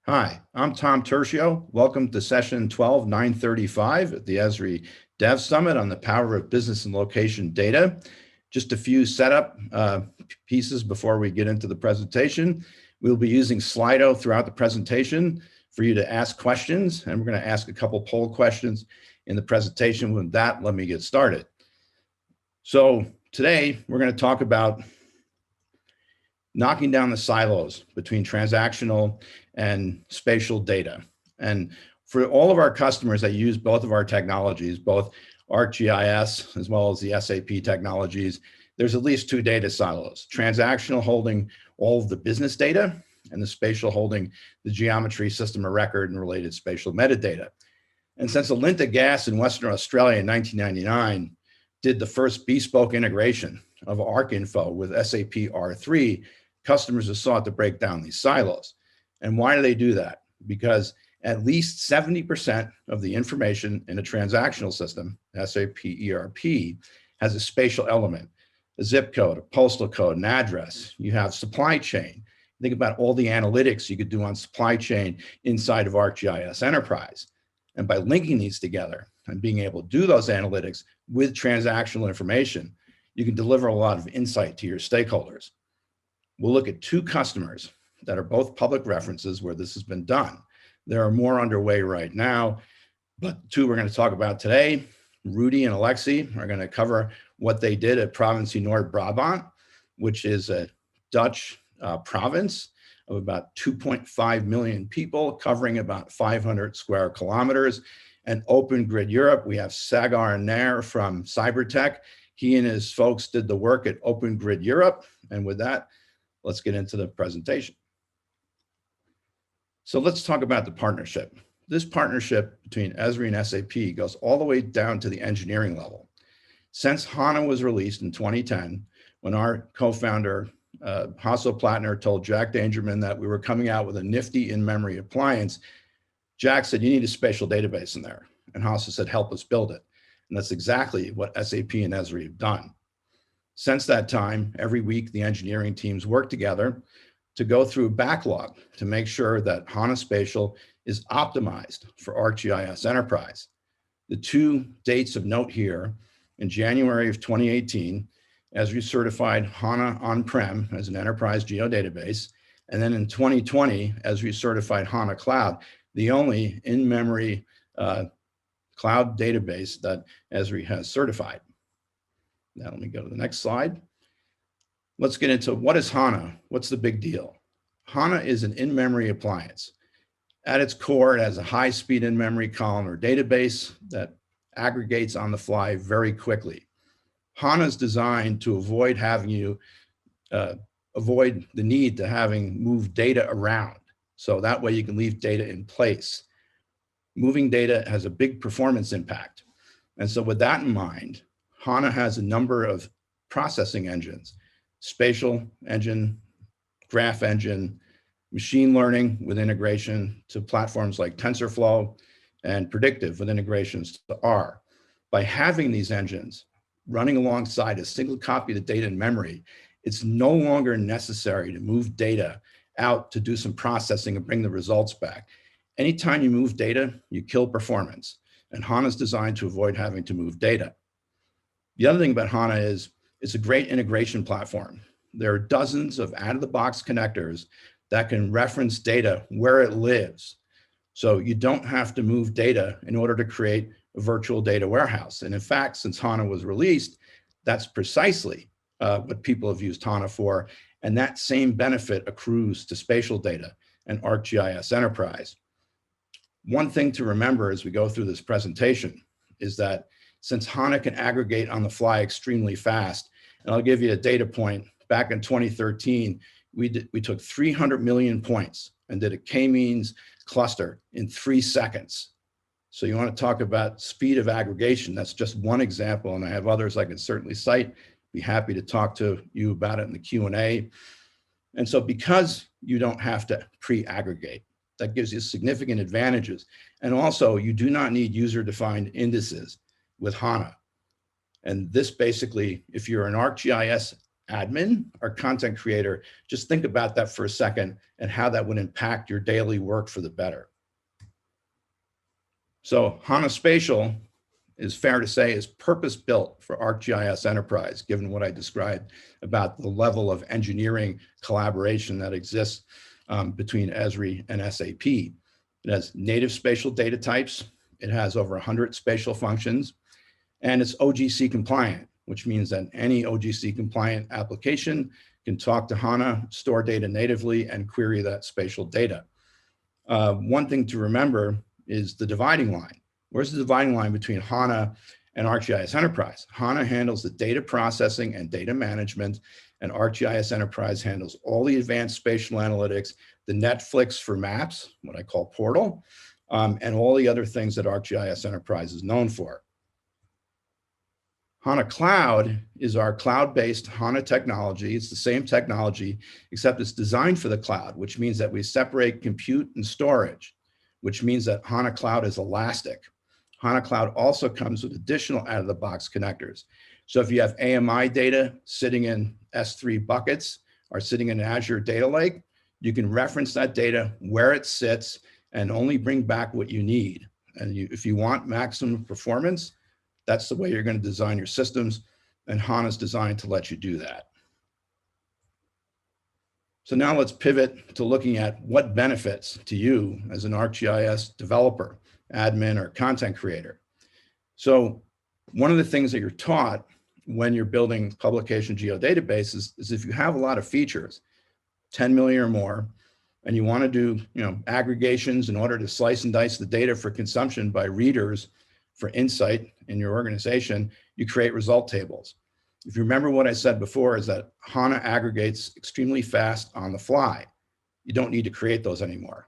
Hi, I'm Tom Tercio. Welcome to session 12-935 at the Esri Dev Summit on the power of business and location data. Just a few setup pieces before we get into the presentation. We'll be using Slido throughout the presentation for you to ask questions, and we're going to ask a couple poll questions in the presentation. With that, let me get started. So today we're going to talk about knocking down the silos between transactional and spatial data. And for all of our customers that use both of our technologies, both ArcGIS as well as the SAP technologies, there's at least two data silos: transactional holding all of the business data, and the spatial holding the geometry, system of record, and related spatial metadata. And since Alinta Gas in Western Australia in 1999 did the first bespoke integration of ArcInfo with SAP R3, customers have sought to break down these silos. And why do they do that? Because at least 70% of the information in a transactional system, SAP ERP, has a spatial element: a zip code, a postal code, an address. You have supply chain. Think about all the analytics you could do on supply chain inside of ArcGIS Enterprise. And by linking these together and being able to do those analytics with transactional information, you can deliver a lot of insight to your stakeholders. We'll look at two customers that are both public references where this has been done. There are more underway right now, but two we're going to talk about today. Rudy and Alexi are going to cover what they did at Provincie North Brabant, which is a Dutch province of about 2.5 million people, covering about 500 square kilometers. And Open Grid Europe, we have Sagar Nair from Cybertech. He and his folks did the work at Open Grid Europe. And with that, let's get into the presentation. So let's talk about the partnership. This partnership between Esri and SAP goes all the way down to the engineering level. Since HANA was released in 2010, when our co-founder, Hasso Plattner, told Jack Dangerman that we were coming out with a nifty in-memory appliance, Jack said, "You need a spatial database in there." And Hasso said, "Help us build it." And that's exactly what SAP and Esri have done. Since that time, every week, the engineering teams work together to go through a backlog to make sure that HANA Spatial is optimized for ArcGIS Enterprise. The two dates of note here: in January of 2018, Esri certified HANA on-prem as an enterprise geodatabase. And then in 2020, Esri certified HANA Cloud, the only in-memory cloud database that Esri has certified. Now let me go to the next slide. Let's get into what is HANA. What's the big deal? HANA is an in-memory appliance. At its core, it has a high-speed in-memory columnar database that aggregates on the fly very quickly. HANA is designed to avoid avoid the need to having move data around. So that way you can leave data in place. Moving data has a big performance impact. And so with that in mind, HANA has a number of processing engines: spatial engine, graph engine, machine learning with integration to platforms like TensorFlow, and predictive with integrations to R. By having these engines running alongside a single copy of the data in memory, it's no longer necessary to move data out to do some processing and bring the results back. Anytime you move data, you kill performance, and HANA is designed to avoid having to move data. The other thing about HANA is it's a great integration platform. There are dozens of out-of-the-box connectors that can reference data where it lives. So you don't have to move data in order to create a virtual data warehouse. And in fact, since HANA was released, that's precisely what people have used HANA for. And that same benefit accrues to spatial data and ArcGIS Enterprise. One thing to remember as we go through this presentation is that since HANA can aggregate on the fly extremely fast, and I'll give you a data point, back in 2013, we took 300 million points and did a k-means cluster in 3 seconds. So you want to talk about speed of aggregation. That's just one example, and I have others I can certainly cite. Be happy to talk to you about it in the Q&A. And so because you don't have to pre-aggregate, that gives you significant advantages. And also, you do not need user-defined indices with HANA. And this basically, if you're an ArcGIS admin or content creator, just think about that for a second and how that would impact your daily work for the better. So HANA Spatial is fair to say is purpose-built for ArcGIS Enterprise, given what I described about the level of engineering collaboration that exists between Esri and SAP. It has native spatial data types. It has over 100 spatial functions, and it's OGC compliant, which means that any OGC compliant application can talk to HANA, store data natively, and query that spatial data. One thing to remember is the dividing line. Where's the dividing line between HANA and ArcGIS Enterprise? HANA handles the data processing and data management, and ArcGIS Enterprise handles all the advanced spatial analytics, the Netflix for maps, what I call Portal, and all the other things that ArcGIS Enterprise is known for. HANA Cloud is our cloud-based HANA technology. It's the same technology, except it's designed for the cloud, which means that we separate compute and storage, which means that HANA Cloud is elastic. HANA Cloud also comes with additional out-of-the-box connectors. So if you have AMI data sitting in S3 buckets or sitting in Azure Data Lake, you can reference that data where it sits and only bring back what you need. And if you want maximum performance, that's the way you're going to design your systems, and HANA is designed to let you do that. So now let's pivot to looking at what benefits to you as an ArcGIS developer, admin, or content creator. So one of the things that you're taught when you're building publication geodatabases is if you have a lot of features, 10 million or more, and you want to do aggregations in order to slice and dice the data for consumption by readers for insight in your organization, you create result tables. If you remember what I said before is that HANA aggregates extremely fast on the fly. You don't need to create those anymore.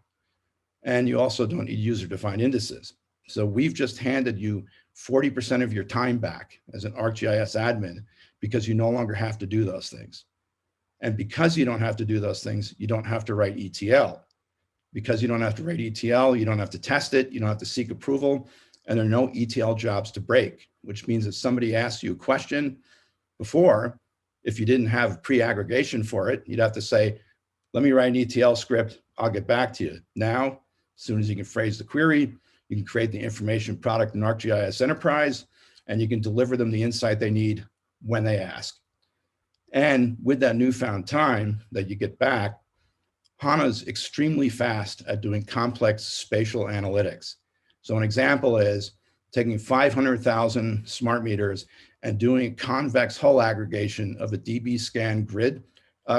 And you also don't need user-defined indices. So we've just handed you 40% of your time back as an ArcGIS admin because you no longer have to do those things. And because you don't have to do those things, you don't have to write ETL. Because you don't have to write ETL, you don't have to test it, you don't have to seek approval, and there are no ETL jobs to break, which means if somebody asks you a question before, if you didn't have pre-aggregation for it, you'd have to say, let me write an ETL script, I'll get back to you. Now, as soon as you can phrase the query, you can create the information product in ArcGIS Enterprise, and you can deliver them the insight they need when they ask. And with that newfound time that you get back, HANA is extremely fast at doing complex spatial analytics. So an example is taking 500,000 smart meters and doing convex hull aggregation of a DB-scan grid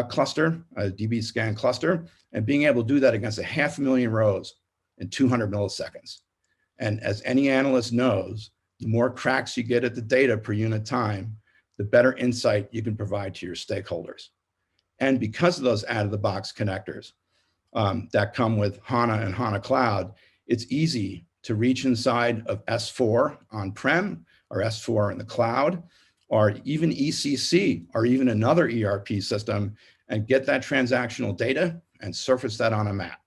cluster, a DB-scan cluster, and being able to do that against 500,000 rows in 200 milliseconds. And as any analyst knows, the more cracks you get at the data per unit time, the better insight you can provide to your stakeholders. And because of those out-of-the-box connectors that come with HANA and HANA Cloud, it's easy to reach inside of S4 on-prem or S4 in the cloud, or even ECC, or even another ERP system, and get that transactional data and surface that on a map.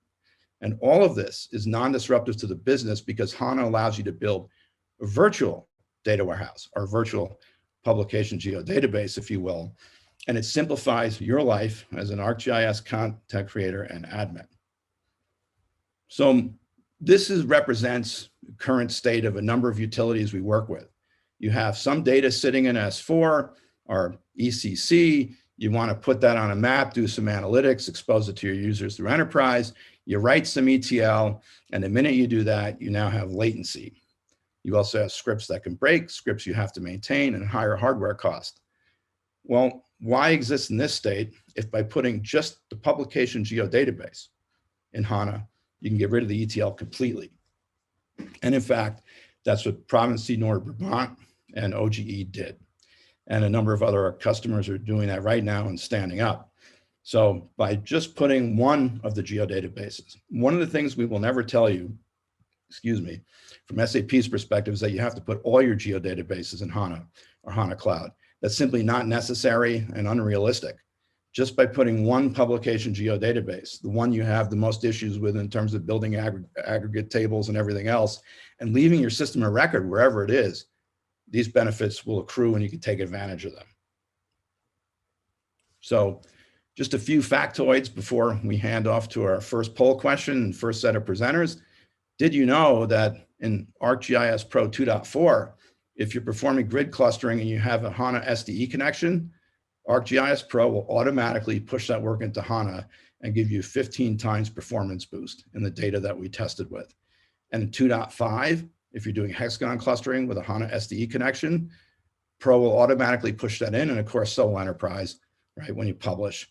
And all of this is non-disruptive to the business because HANA allows you to build a virtual data warehouse or virtual publication geodatabase, if you will, and it simplifies your life as an ArcGIS content creator and admin. So this represents the current state of a number of utilities we work with. You have some data sitting in S4 or ECC. You want to put that on a map, do some analytics, expose it to your users through Enterprise. You write some ETL, and the minute you do that, you now have latency. You also have scripts that can break, scripts you have to maintain, and higher hardware cost. Well, why exist in this state if by putting just the publication geodatabase in HANA, you can get rid of the ETL completely? And in fact, that's what Province North Brabant and OGE did. And a number of other customers are doing that right now and standing up. So by just putting one of the geodatabases, one of the things we will never tell you, from SAP's perspective, is that you have to put all your geodatabases in HANA or HANA Cloud. That's simply not necessary and unrealistic. Just by putting one publication geodatabase, the one you have the most issues with in terms of building aggregate tables and everything else, and leaving your system of record wherever it is, these benefits will accrue and you can take advantage of them. So just a few factoids before we hand off to our first poll question and first set of presenters. Did you know that in ArcGIS Pro 2.4, if you're performing grid clustering and you have a HANA SDE connection, ArcGIS Pro will automatically push that work into HANA and give you 15 times performance boost in the data that we tested with. And in 2.5, if you're doing hexagon clustering with a HANA SDE connection, Pro will automatically push that in, and of course, Solo Enterprise, right, when you publish.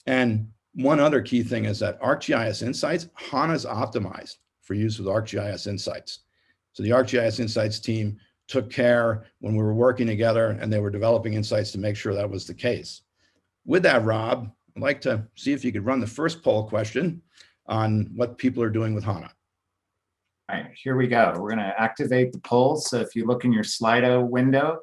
And one other key thing is that ArcGIS Insights, HANA is optimized for use with ArcGIS Insights. So the ArcGIS Insights team took care when we were working together and they were developing insights to make sure that was the case. With that, Rob, I'd like to see if you could run the first poll question on what people are doing with HANA. All right, here we go. We're going to activate the polls. So if you look in your Slido window,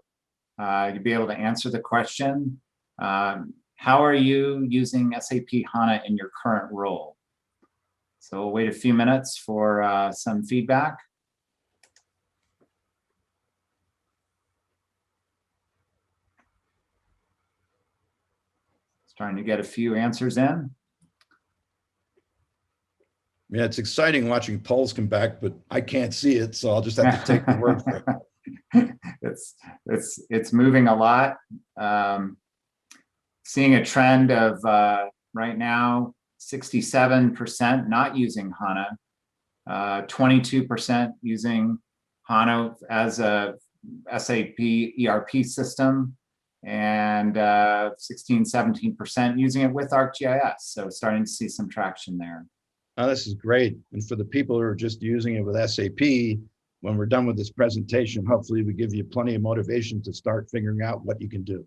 you'll be able to answer the question. How are you using SAP HANA in your current role? So we'll wait a few minutes for some feedback. Trying to get a few answers in. Yeah, it's exciting watching polls come back, but I can't see it, so I'll just have to take the word for it. It's moving a lot. Seeing a trend of right now 67% not using HANA, 22% using HANA as a SAP ERP system, and 16-17% using it with ArcGIS. So starting to see some traction there. Oh, this is great. And for the people who are just using it with SAP, when we're done with this presentation, hopefully we give you plenty of motivation to start figuring out what you can do.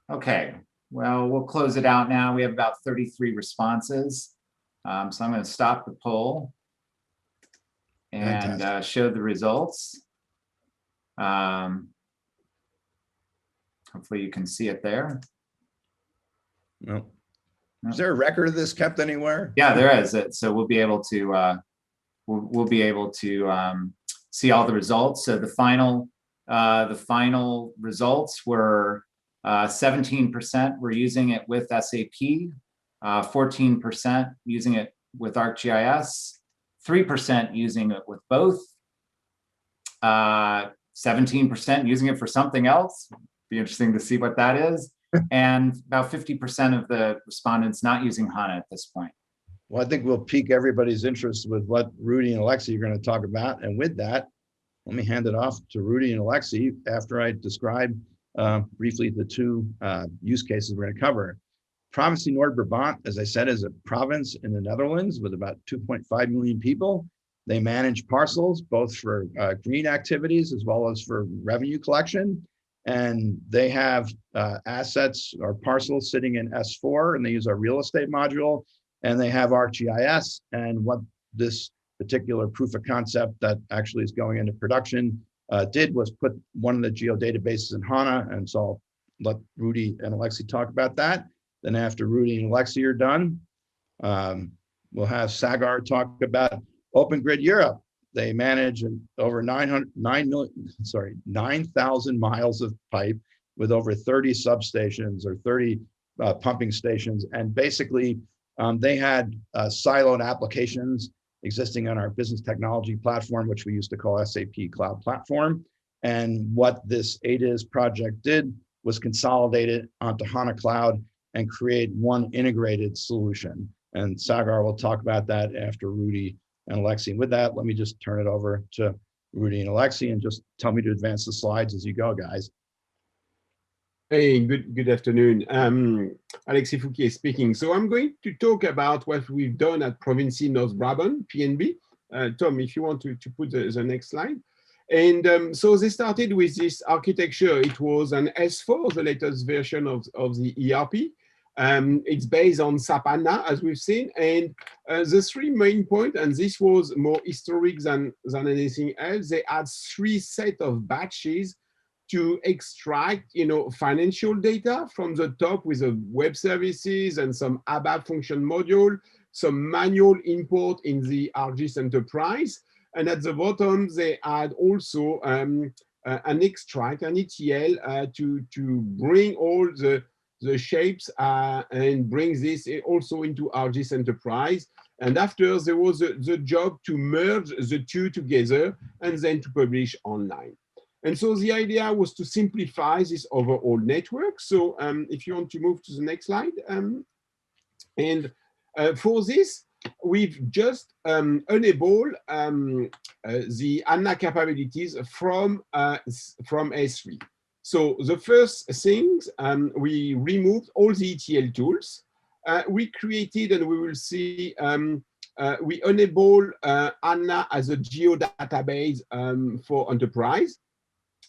Okay, well, we'll close it out now. We have about 33 responses. So I'm going to stop the poll and show the results. Hopefully you can see it there. No. Is there a record of this kept anywhere? Yeah, there is. So we'll be able to see all the results. So the final results were 17% were using it with SAP, 14% using it with ArcGIS, 3% using it with both, 17% using it for something else. Be interesting to see what that is. And about 50% of the respondents not using HANA at this point. Well, I think we'll pique everybody's interest with what Rudy and Alexi are going to talk about. And with that, let me hand it off to Rudy and Alexi after I describe briefly the two use cases we're going to cover. Province North Brabant, as I said, is a province in the Netherlands with about 2.5 million people. They manage parcels, both for green activities as well as for revenue collection. And they have assets or parcels sitting in S4, and they use our real estate module, and they have ArcGIS. And what this particular proof of concept that actually is going into production did was put one of the geodatabases in HANA. And so I'll let Rudy and Alexi talk about that. Then after Rudy and Alexi are done, we'll have Sagar talk about Open Grid Europe. They manage over 9,000 miles of pipe with over 30 substations or 30 pumping stations. And basically, they had siloed applications existing on our business technology platform, which we used to call SAP Cloud Platform. And what this ADIS project did was consolidate it onto HANA Cloud and create one integrated solution. And Sagar will talk about that after Rudy and Alexi. And with that, let me just turn it over to Rudy and Alexi and just tell me to advance the slides as you go, guys. Hey, good afternoon. Alexis Fouquier speaking. So I'm going to talk about what we've done at Province North Brabant, PNB. Tom, if you want to put the next slide. And so they started with this architecture. It was an S4, the latest version of the ERP. It's based on SAP HANA, as we've seen. And the three main points, and this was more historic than anything else, they had three sets of batches to extract, financial data from the top with the web services and some ABAP function module, some manual import in the ArcGIS Enterprise, And at the bottom, they add also an extract, an ETL, to bring all the shapes and bring this also into ArcGIS Enterprise. And after, there was the job to merge the two together and then to publish online. And so the idea was to simplify this overall network. So if you want to move to the next slide. For this, we've just enabled the HANA capabilities from Esri. So the first things, we removed all the ETL tools. We created, and we will see, we enable HANA as a geodatabase for enterprise.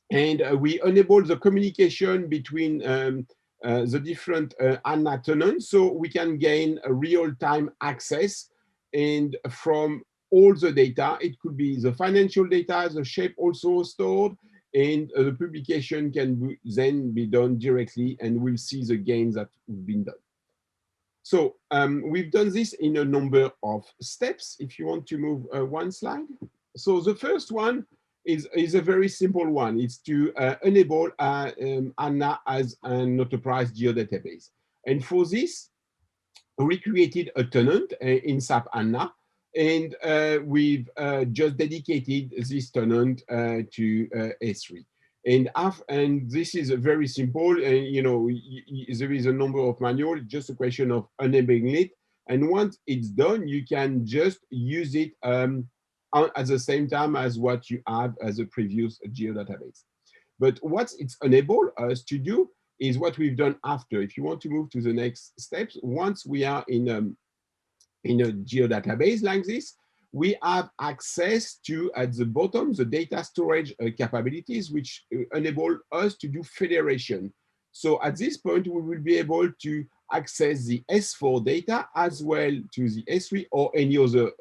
And we enable the communication between the different HANA tenants, so we can gain a real-time access and from all the data. It could be the financial data, the shape also stored, and the publication can then be done directly, and we'll see the gains that have been done. So we've done this in a number of steps. If you want to move one slide. So the first one is a very simple one. It's to enable HANA as an enterprise geodatabase. And for this, we created a tenant in SAP HANA, and we've just dedicated this tenant to Esri. And this is very simple. You know, there is a number of manuals, just a question of enabling it. And once it's done, you can just use it at the same time as what you have as a previous geodatabase. But what it's enabled us to do is what we've done after. If you want to move to the next steps, once we are in a geodatabase like this, we have access to, at the bottom, the data storage capabilities, which enable us to do federation. So at this point, we will be able to access the S4 data as well to the S3 or any other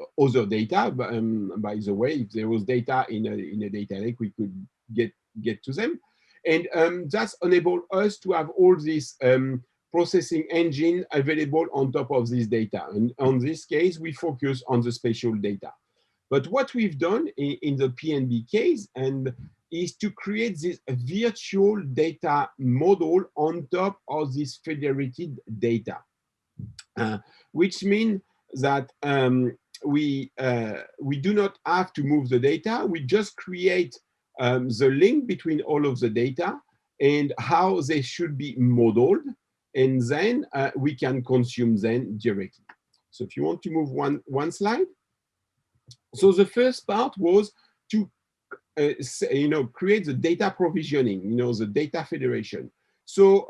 data. By the way, if there was data in a data lake, we could get to them. And that's enable us to have all this processing engine available on top of this data. And on this case, we focus on the spatial data. But what we've done in the PNB case is to create this virtual data model on top of this federated data, which means that we do not have to move the data. We just create the link between all of the data and how they should be modeled, and then we can consume them directly. So if you want to move one slide. So the first part was to create the data provisioning, the data federation. So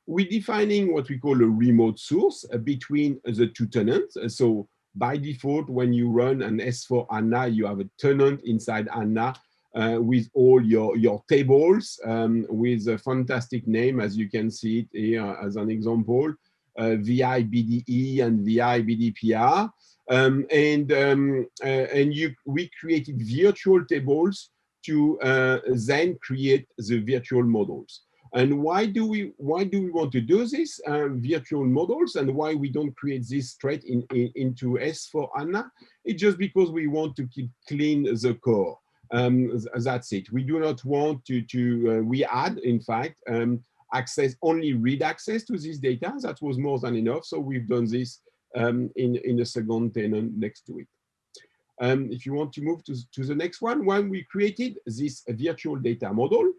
we're defining what we call a remote source between the two tenants. So by default, when you run an S4 HANA, you have a tenant inside HANA with all your tables with a fantastic name, as you can see it here as an example, VI BDE and VI BDPR. We created virtual tables to then create the virtual models. And why do we want to do this virtual models, and why we don't create this straight into S4 HANA? It's just because we want to keep clean the core. That's it. We do not want to we add, in fact, read access to this data. That was more than enough. So we've done this in a second tenant next to it. If you want to move to the next one, when we created this virtual data model,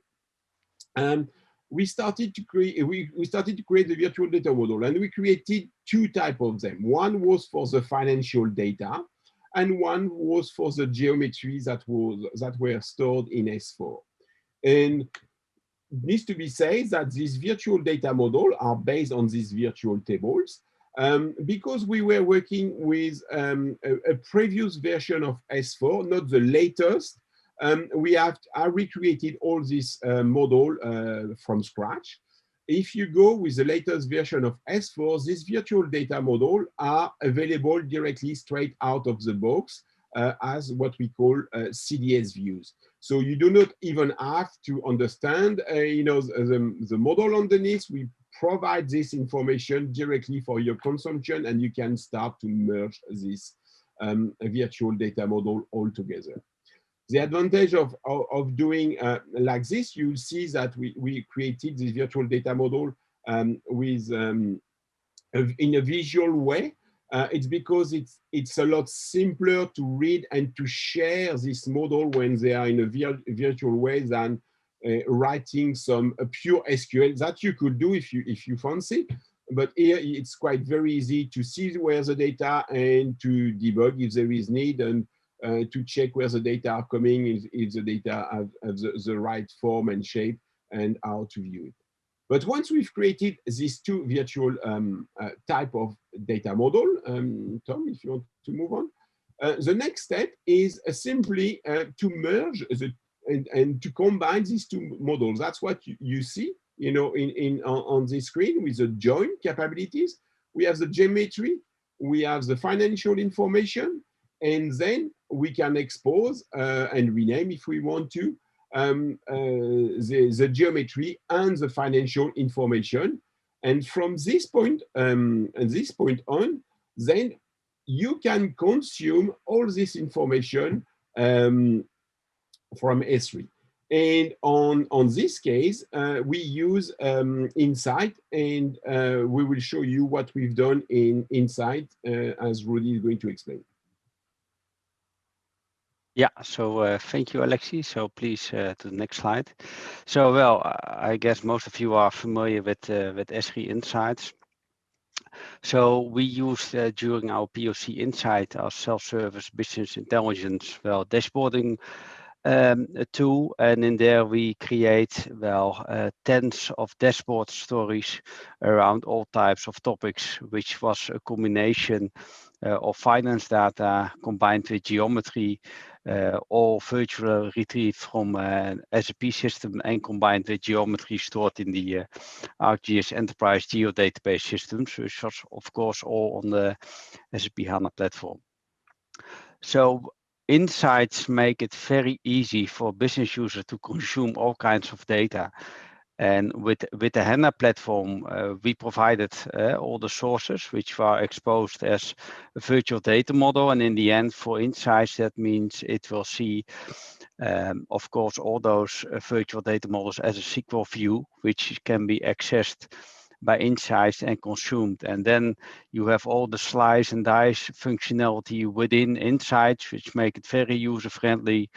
we started to create the virtual data model, and we created two types of them. One was for the financial data, and one was for the geometry that were stored in S4. And it needs to be said that these virtual data models are based on these virtual tables. Because we were working with a previous version of S4, not the latest, I recreated all this model from scratch. If you go with the latest version of S4, these virtual data models are available directly straight out of the box as what we call CDS views. So you do not even have to understand the model underneath. We provide this information directly for your consumption, and you can start to merge this virtual data model all together. The advantage of doing like this, you'll see that we created this virtual data model with in a visual way. It's because it's a lot simpler to read and to share this model when they are in a virtual way than writing some pure SQL that you could do if you fancy. But here it's quite very easy to see where the data and to debug if there is need, and to check where the data are coming, if the data have the right form and shape, and how to view it. But once we've created these two virtual type of data model, Tom, if you want to move on, the next step is simply to merge and to combine these two models. That's what you see, you know, on the screen with the join capabilities. We have the geometry, we have the financial information, and then we can expose and rename if we want to the geometry and the financial information. And from this point on, then you can consume all this information from Esri. And on this case, we use Insight, and we will show you what we've done in Insight, as Rudy is going to explain. Yeah, so thank you, Alexi. So please to the next slide. So, well, I guess most of you are familiar with Esri Insights. So we used during our POC Insight, our self-service business intelligence, well, dashboarding tool, and in there we create, well, tens of dashboard stories around all types of topics, which was a combination of finance data combined with geometry, all virtual retrieved from an SAP system and combined with geometry stored in the ArcGIS Enterprise geodatabase systems, which was of course all on the SAP HANA platform. So Insights make it very easy for business users to consume all kinds of data. And with the HANA platform, we provided all the sources which were exposed as a virtual data model. And in the end, for Insights, that means it will see, of course, all those virtual data models as a SQL view, which can be accessed by Insights and consumed. And then you have all the slice and dice functionality within Insights, which make it very user-friendly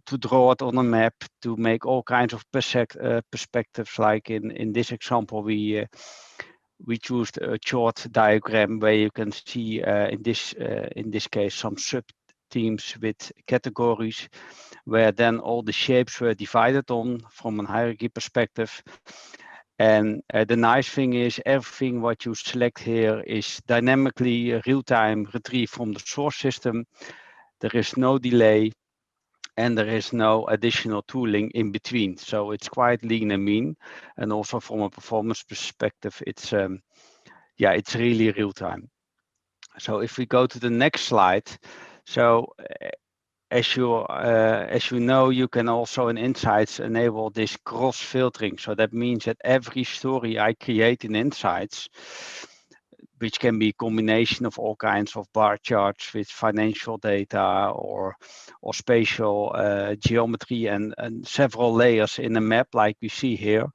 to draw it on a map, to make all kinds of perspectives. Like in this example, we chose a chart diagram where you can see in this case some sub teams with categories, where then all the shapes were divided on from a hierarchy perspective. And the nice thing is everything what you select here is dynamically real-time retrieved from the source system. There is no delay, and there is no additional tooling in between. So it's quite lean and mean. And also from a performance perspective, it's it's really real time. So if we go to the next slide, so as you know, you can also in Insights enable this cross filtering. So that means that every story I create in Insights, which can be a combination of all kinds of bar charts with financial data or spatial geometry and several layers in a map like we see here,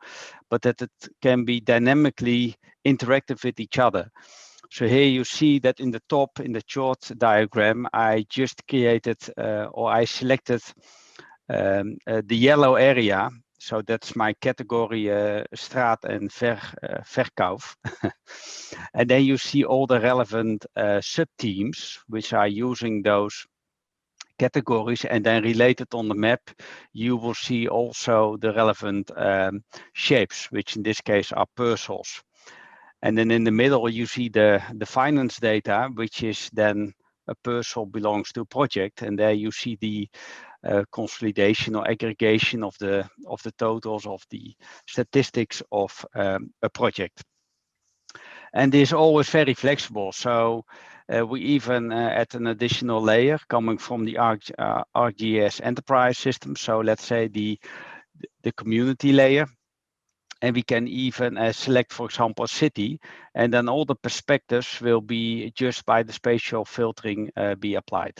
but that it can be dynamically interactive with each other. So here you see that in the top, in the chart diagram, I just created or I selected the yellow area. So that's my category straat en verkauf. And then you see all the relevant sub-teams which are using those categories, and then related on the map, you will see also the relevant shapes, which in this case are purcels. And then in the middle, you see the finance data, which is then a purcel belongs to a project. And there you see the consolidation or aggregation of the totals of the statistics of a project. And this is always very flexible. So we even add an additional layer coming from the ArcGIS Enterprise system. So let's say the community layer. And we can even select, for example, a city, and then all the perspectives will be just by the spatial filtering be applied.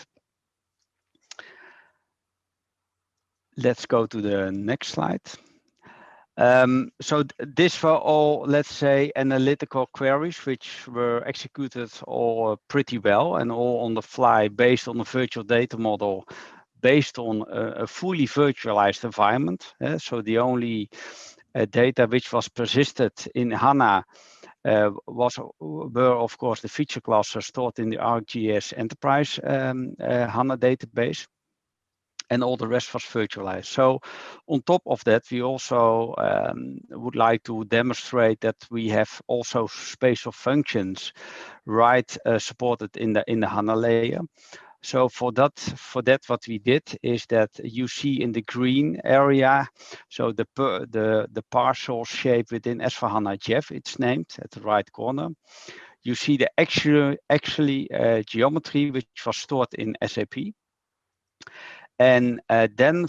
let's go to the next slide. So these were all, let's say, analytical queries which were executed all pretty well and all on the fly based on a virtual data model, based on a fully virtualized environment. So the only data which was persisted in HANA were of course the feature classes stored in the ArcGIS Enterprise HANA database. And all the rest was virtualized. So on top of that, we also would like to demonstrate that we have also spatial functions, right, supported in the HANA layer. So for that, what we did is that you see in the green area, so the partial shape within S/4HANA Jeff, it's named at the right corner. You see the actually geometry which was stored in SAP. And then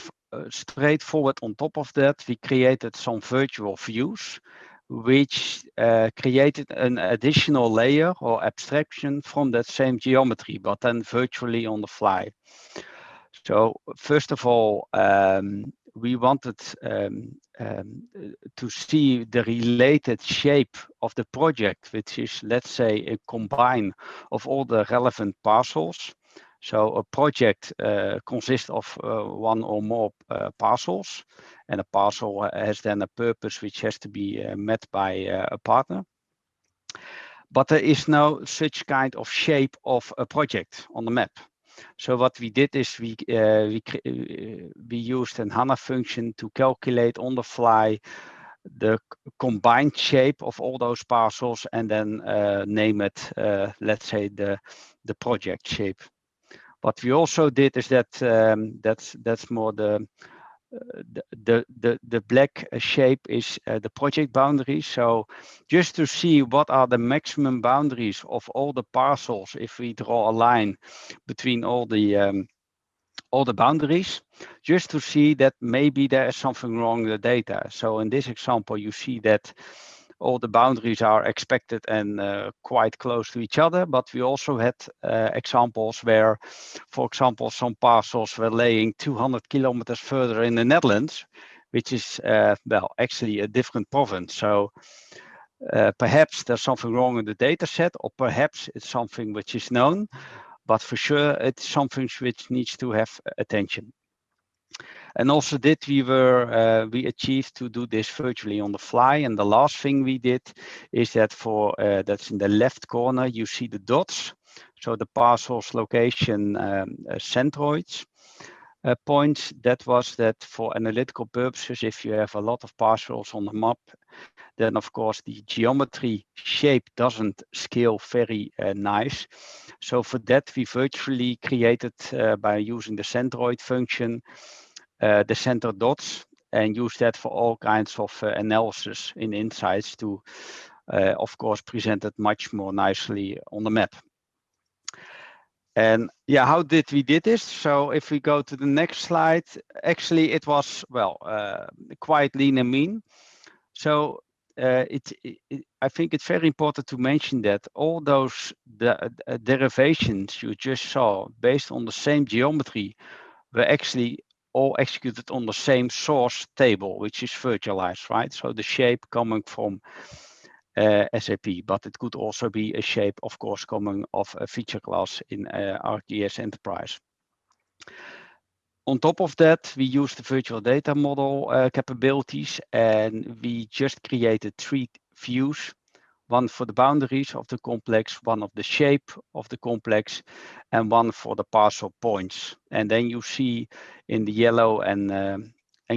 straightforward on top of that, we created some virtual views, which created an additional layer or abstraction from that same geometry, but then virtually on the fly. So first of all, we wanted to see the related shape of the project, which is, let's say, a combine of all the relevant parcels. So a project consists of one or more parcels, and a parcel has then a purpose which has to be met by a partner. But there is no such kind of shape of a project on the map. So what we did is we used an HANA function to calculate on the fly the combined shape of all those parcels and then name it, let's say, the project shape. What we also did is that that's more the black shape is the project boundary. So just to see what are the maximum boundaries of all the parcels if we draw a line between all the boundaries, just to see that maybe there is something wrong with the data. So in this example, you see that all the boundaries are expected and quite close to each other, but we also had examples where, for example, some parcels were laying 200 kilometers further in the Netherlands, which is, well, actually a different province. So perhaps there's something wrong in the data set, or perhaps it's something which is known, but for sure it's something which needs to have attention. And also we achieved to do this virtually on the fly. And the last thing we did is that that's in the left corner, you see the dots. So the parcels location centroids points. That was that for analytical purposes, if you have a lot of parcels on the map, then of course the geometry shape doesn't scale very nice. So for that, we virtually created by using the centroid function, the center dots, and use that for all kinds of analysis in insights to, of course, present it much more nicely on the map. And yeah, how did we did this? So if we go to the next slide, actually it was, well, quite lean and mean. So I think it's very important to mention that all those derivations you just saw based on the same geometry were actually all executed on the same source table, which is virtualized, right? So the shape coming from SAP, but it could also be a shape, of course, coming of a feature class in ArcGIS Enterprise. On top of that, we used the virtual data model capabilities, and we just created 3 views. One for the boundaries of the complex, one of the shape of the complex, and one for the parcel points. And then you see in the yellow and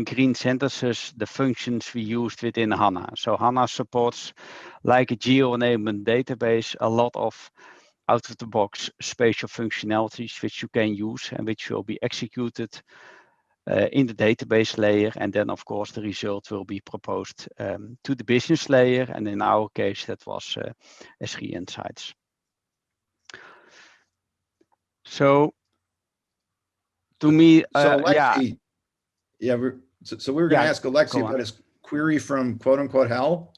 green sentences the functions we used within HANA. So HANA supports, like a geo-enablement database, a lot of out-of-the-box spatial functionalities which you can use and which will be executed in the database layer, and then of course the result will be proposed to the business layer, and in our case that was Esri Insights. So to me, Alexi, yeah, so we were going to ask Alexi about his query from quote unquote hell.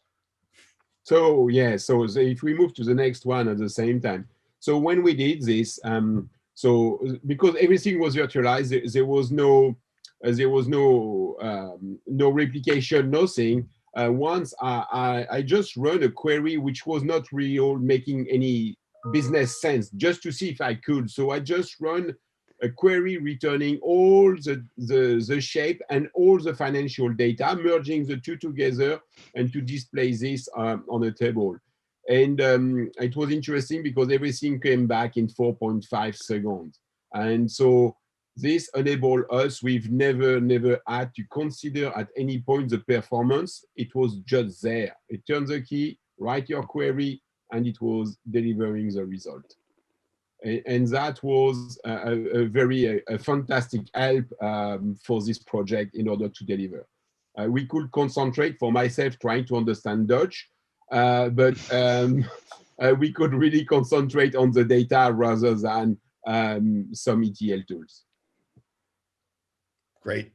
So yeah, so if we move to the next one at the same time. So when we did this, so because everything was virtualized, there was no there was no replication, nothing. Once I just run a query which was not really making any business sense, just to see if I could. So I just run a query returning all the shape and all the financial data, merging the two together and to display this on a table. And it was interesting because everything came back in 4.5 seconds. And so this enabled us, we've never had to consider at any point the performance. It was just there. It turns the key, write your query, and it was delivering the result. And that was a very fantastic help for this project in order to deliver. We could concentrate, for myself, trying to understand Dutch, but we could really concentrate on the data rather than some ETL tools. Great.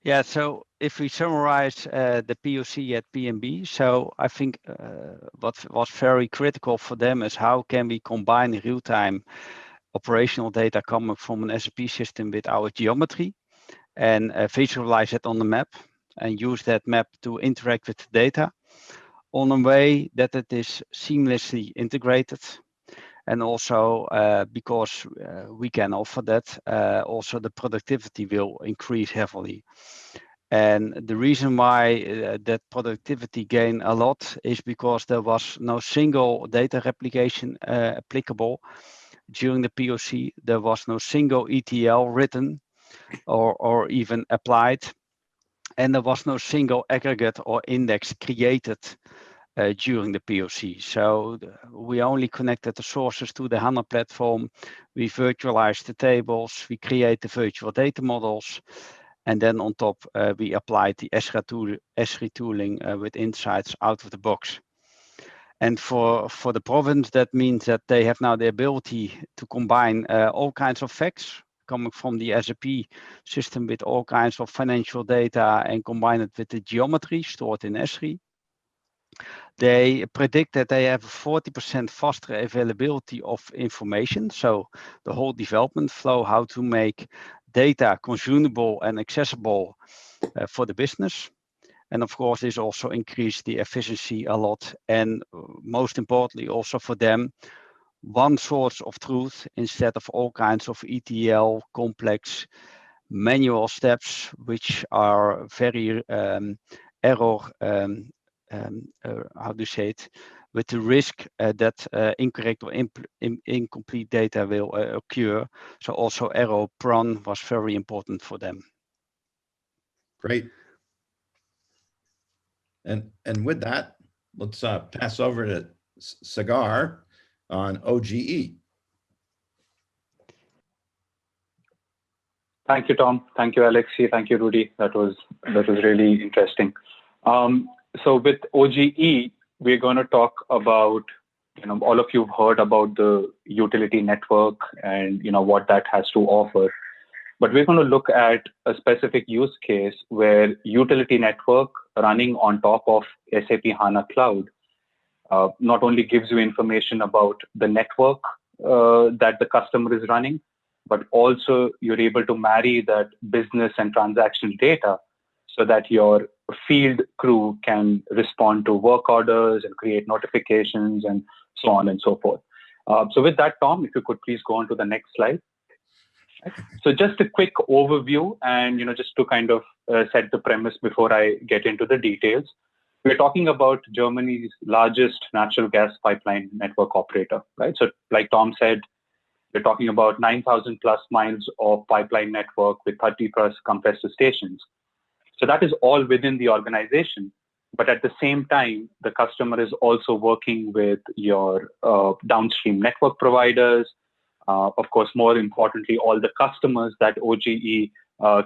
Yeah, so if we summarize the POC at PNB, so I think what was very critical for them is how can we combine real-time operational data coming from an SAP system with our geometry and visualize it on the map and use that map to interact with the data on a way that it is seamlessly integrated. And also because we can offer that, also the productivity will increase heavily. And the reason why that productivity gained a lot is because there was no single data replication applicable during the POC. There was no single ETL written or even applied. And there was no single aggregate or index created during the POC. So we only connected the sources to the HANA platform. We virtualized the tables. We create the virtual data models. And then on top, we applied the Esri tooling with insights out of the box. And for the province, that means that they have now the ability to combine all kinds of facts coming from the SAP system with all kinds of financial data and combine it with the geometry stored in Esri. They predict that they have a 40% faster availability of information. So the whole development flow, how to make data consumable and accessible for the business. And of course, this also increased the efficiency a lot. And most importantly, also for them, one source of truth instead of all kinds of ETL, complex manual steps, which are very error, how do you say it, with the risk that incorrect or incomplete data will occur. So also error prone was very important for them. Great. And with that, let's pass over to Sagar on OGE. Thank you, Tom. Thank you, Alexi. Thank you, Rudy. That was really interesting. So with OGE, we're going to talk about, all of you have heard about the utility network and, what that has to offer. But we're going to look at a specific use case where utility network running on top of SAP HANA Cloud not only gives you information about the network that the customer is running, but also you're able to marry that business and transactional data so that your field crew can respond to work orders and create notifications and so on and so forth. So with that, Tom, if you could please go on to the next slide. So just a quick overview and, just to kind of set the premise before I get into the details. We're talking about Germany's largest natural gas pipeline network operator, right? So like Tom said, we're talking about 9,000 plus miles of pipeline network with 30 plus compressor stations. So that is all within the organization. But at the same time, the customer is also working with your downstream network providers. Of course, more importantly, all the customers that OGE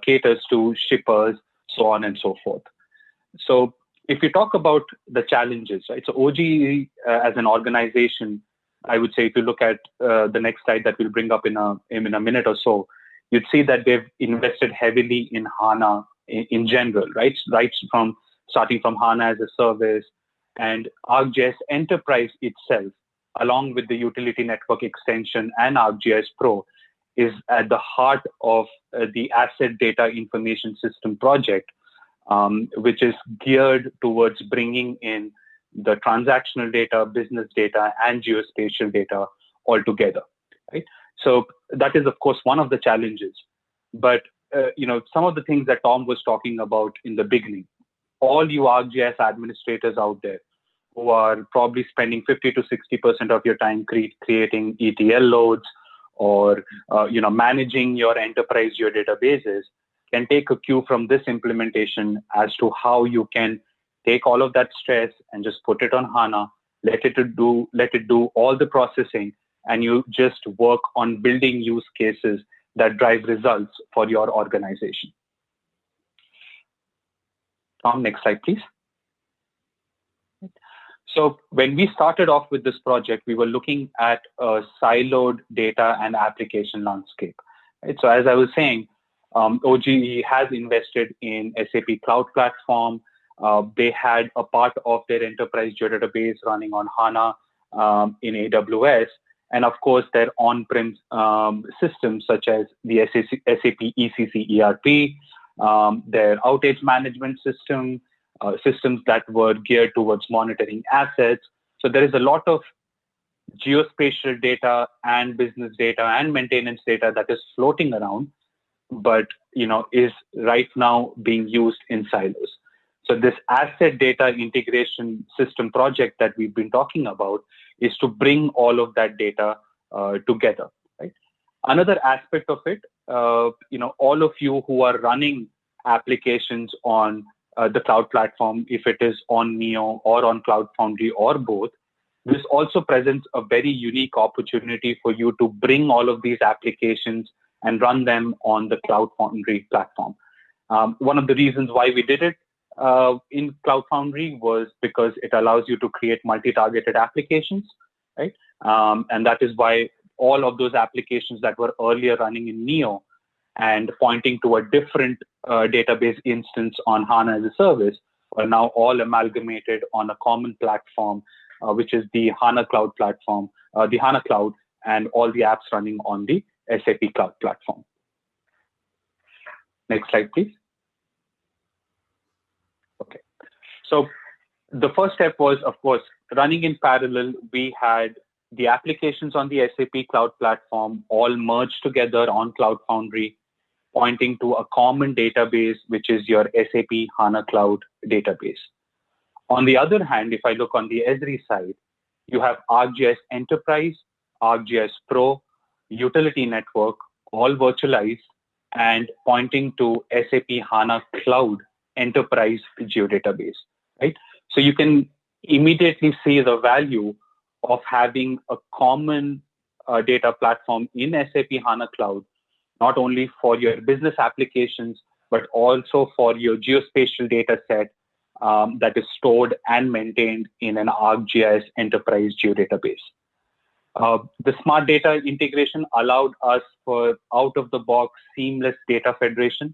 caters to, shippers, so on and so forth. So if you talk about the challenges, right? So OGE as an organization, I would say if you look at the next slide that we'll bring up in a minute or so, you'd see that they've invested heavily in HANA in general, right? Starting from HANA as a service and ArcGIS Enterprise itself, along with the utility network extension and ArcGIS Pro, is at the heart of the Asset Data Information System project, which is geared towards bringing in the transactional data, business data, and geospatial data all together, right? So that is, of course, one of the challenges. But some of the things that Tom was talking about in the beginning, all you ArcGIS administrators out there who are probably spending 50 to 60% of your time creating ETL loads or managing your enterprise geodatabases, can take a cue from this implementation as to how you can take all of that stress and just put it on HANA, let it do all the processing, and you just work on building use cases that drive results for your organization. Tom, next slide, please. So when we started off with this project, we were looking at a siloed data and application landscape. Right? So as I was saying, OGE has invested in SAP Cloud Platform. They had a part of their enterprise geodatabase running on HANA in AWS. And of course, their on-prem systems such as the SAP ECC ERP, their outage management system, systems that were geared towards monitoring assets. So there is a lot of geospatial data and business data and maintenance data that is floating around, but is right now being used in silos. So this asset data integration system project that we've been talking about is to bring all of that data together. Right? Another aspect of it, all of you who are running applications on the cloud platform, if it is on Neo or on Cloud Foundry or both, this also presents a very unique opportunity for you to bring all of these applications and run them on the Cloud Foundry platform. One of the reasons why we did it in Cloud Foundry was because it allows you to create multi-targeted applications, right? And that is why all of those applications that were earlier running in Neo and pointing to a different database instance on HANA as a service are now all amalgamated on a common platform, which is the HANA Cloud platform, the HANA Cloud, and all the apps running on the SAP Cloud platform. Next slide, please. Okay. So the first step was, of course, running in parallel. We had the applications on the SAP Cloud platform all merged together on Cloud Foundry, pointing to a common database, which is your SAP HANA Cloud database. On the other hand, if I look on the Esri side, you have ArcGIS Enterprise, ArcGIS Pro, Utility Network, all virtualized and pointing to SAP HANA Cloud Enterprise Geodatabase, right? So you can immediately see the value of having a common data platform in SAP HANA Cloud, not only for your business applications, but also for your geospatial data set that is stored and maintained in an ArcGIS Enterprise geodatabase. The smart data integration allowed us for out-of-the-box seamless data federation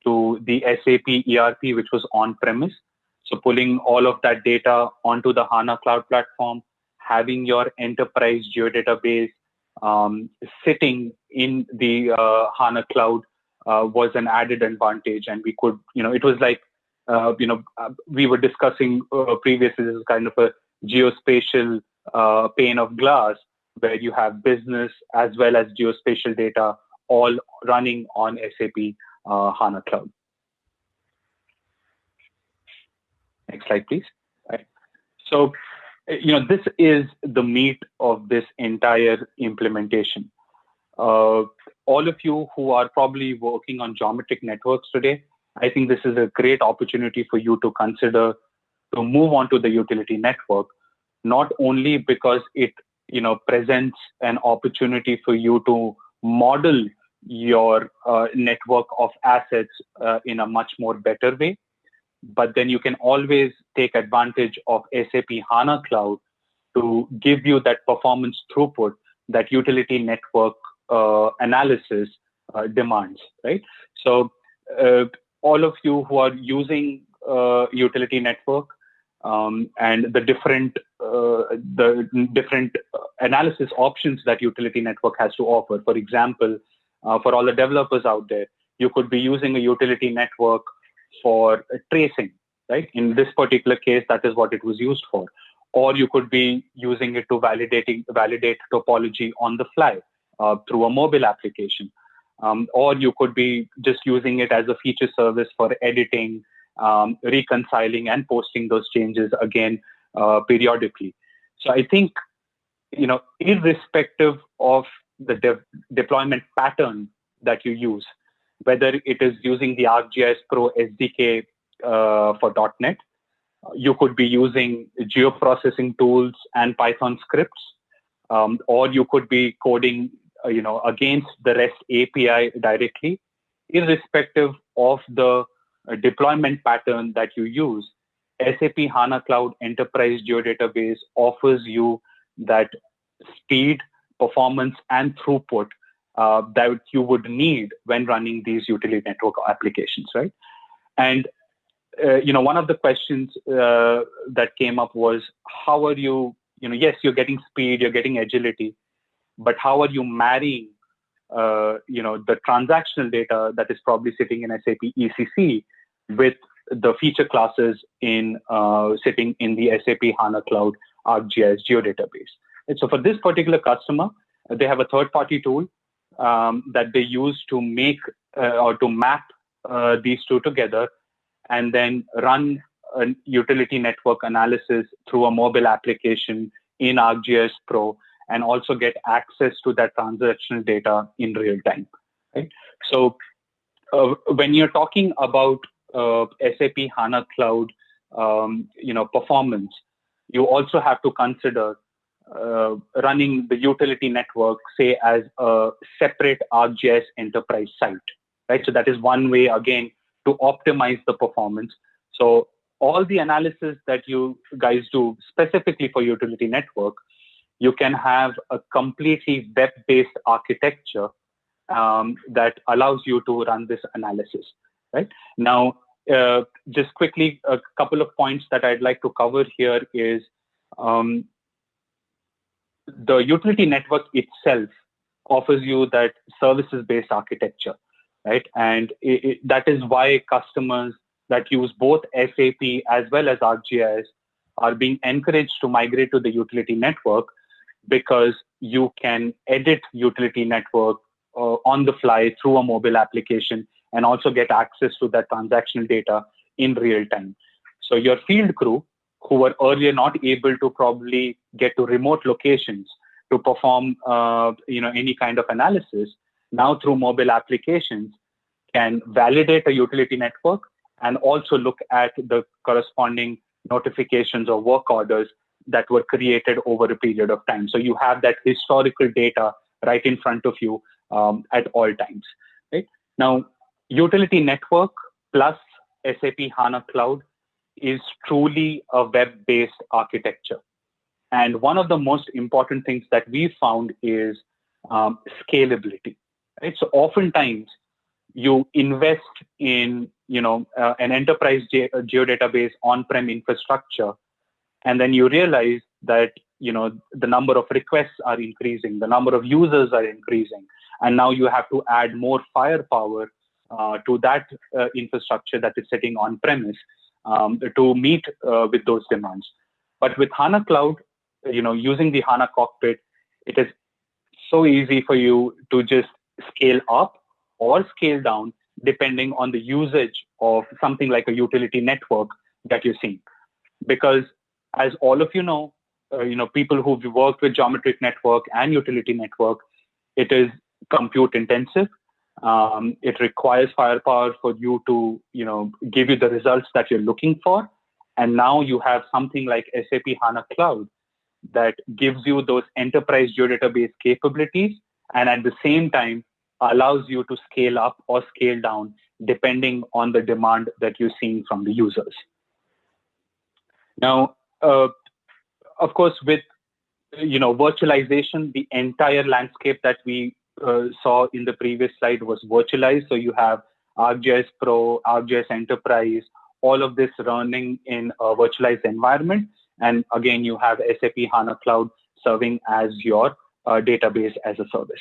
to the SAP ERP, which was on-premise. So pulling all of that data onto the HANA Cloud platform, having your enterprise geodatabase sitting in the HANA Cloud was an added advantage. And we could, it was like, we were discussing previously, this is kind of a geospatial pane of glass where you have business as well as geospatial data all running on SAP HANA Cloud. Next slide, please. Right. So, this is the meat of this entire implementation. All of you who are probably working on geometric networks today, I think this is a great opportunity for you to consider to move on to the utility network, not only because it presents an opportunity for you to model your network of assets in a much more better way, but then you can always take advantage of SAP HANA Cloud to give you that performance throughput that utility network analysis demands, right? So all of you who are using utility network and the different analysis options that utility network has to offer. For example, for all the developers out there, you could be using a utility network for tracing, right? In this particular case, that is what it was used for. Or you could be using it to validate topology on the fly through a mobile application. Or you could be just using it as a feature service for editing, reconciling, and posting those changes again periodically. So I think, irrespective of the deployment pattern that you use, whether it is using the ArcGIS Pro SDK for .NET, you could be using geoprocessing tools and Python scripts, or you could be coding, against the REST API directly. Irrespective of the deployment pattern that you use, SAP HANA Cloud Enterprise Geodatabase offers you that speed, performance, and throughput that you would need when running these utility network applications, right? And one of the questions that came up was, how are you, yes, you're getting speed, you're getting agility, but how are you marrying, the transactional data that is probably sitting in SAP ECC with the feature classes sitting in the SAP HANA Cloud ArcGIS geodatabase? And so for this particular customer, they have a third-party tool that they use to make or to map these two together, and then run a utility network analysis through a mobile application in ArcGIS Pro, and also get access to that transactional data in real time, right? So when you're talking about SAP HANA Cloud, performance, you also have to consider running the utility network, say, as a separate ArcGIS Enterprise site, right? So that is one way, again, to optimize the performance. So all the analysis that you guys do specifically for utility network, you can have a completely web-based architecture that allows you to run this analysis, right? Now, just quickly, a couple of points that I'd like to cover here is the utility network itself offers you that services-based architecture, right? And that is why customers that use both SAP as well as ArcGIS are being encouraged to migrate to the utility network, because you can edit utility network on the fly through a mobile application, and also get access to that transactional data in real time. So your field crew, who were earlier not able to probably get to remote locations to perform any kind of analysis, now through mobile applications can validate a utility network and also look at the corresponding notifications or work orders that were created over a period of time. So you have that historical data right in front of you at all times, right? Now, utility network plus SAP HANA Cloud is truly a web-based architecture. And one of the most important things that we found is scalability, right? So oftentimes you invest in, an enterprise geodatabase on-prem infrastructure, and then you realize that, the number of requests are increasing, the number of users are increasing, and now you have to add more firepower to that infrastructure that is sitting on premise to meet with those demands. But with HANA Cloud, using the HANA cockpit, it is so easy for you to just scale up or scale down depending on the usage of something like a utility network that you're seeing. Because as all of you know, people who've worked with geometric network and utility network, it is compute intensive. It requires firepower for you to, give you the results that you're looking for. And now you have something like SAP HANA Cloud that gives you those enterprise geodatabase capabilities, and at the same time allows you to scale up or scale down depending on the demand that you're seeing from the users. Now, of course, with virtualization, the entire landscape that we saw in the previous slide was virtualized. So you have ArcGIS Pro, ArcGIS Enterprise, all of this running in a virtualized environment. And again, you have SAP HANA Cloud serving as your database as a service.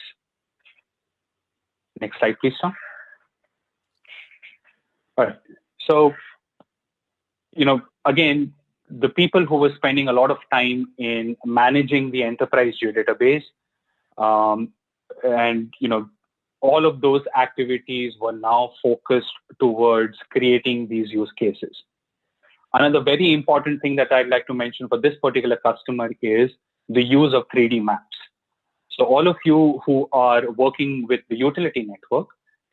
Next slide, please, Tom. All right. So, again, the people who were spending a lot of time in managing the enterprise geodatabase, and all of those activities were now focused towards creating these use cases. Another very important thing that I'd like to mention for this particular customer is the use of 3D maps. So all of you who are working with the utility network,